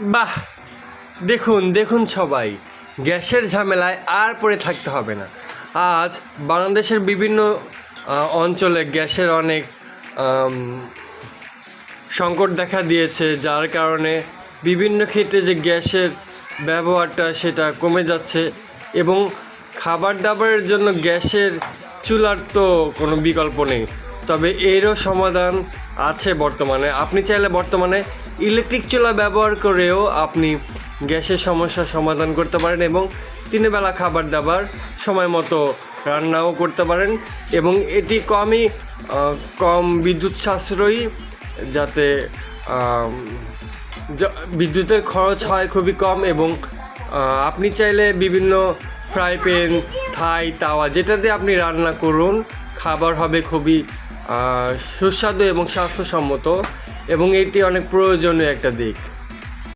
বাহ! দেখুন দেখুন সবাই, গ্যাসের ঝামেলায় আর পড়ে থাকতে হবে না। আজ বাংলাদেশের বিভিন্ন অঞ্চলে গ্যাসের অনেক আম, সংকট দেখা দিয়েছে, যার কারণে বিভিন্ন ক্ষেত্রে যে গ্যাসের ব্যবহারটা সেটা কমে যাচ্ছে এবং খাবার দাবারের জন্য গ্যাসের চুলার তো কোনো বিকল্প নেই। তবে এরও সমাধান আছে বর্তমানে। আপনি চাইলে বর্তমানে ইলেকট্রিক চুলা ব্যবহার করেও আপনি গ্যাসের সমস্যার সমাধান করতে পারেন এবং তিনের বেলা খাবার দাবার সময় মতো রান্নাও করতে পারেন এবং এটি কম বিদ্যুৎ সাশ্রয়ী, যাতে বিদ্যুতের খরচ হয় খুবই কম এবং আপনি চাইলে বিভিন্ন ফ্রাই প্যান, থাই, তাওয়া যেটাতে আপনি রান্না করুন, খাবার হবে খুবই সুস্বাদু এবং স্বাস্থ্যসম্মত এবং এটি অনেক প্রয়োজনীয় একটা দিক।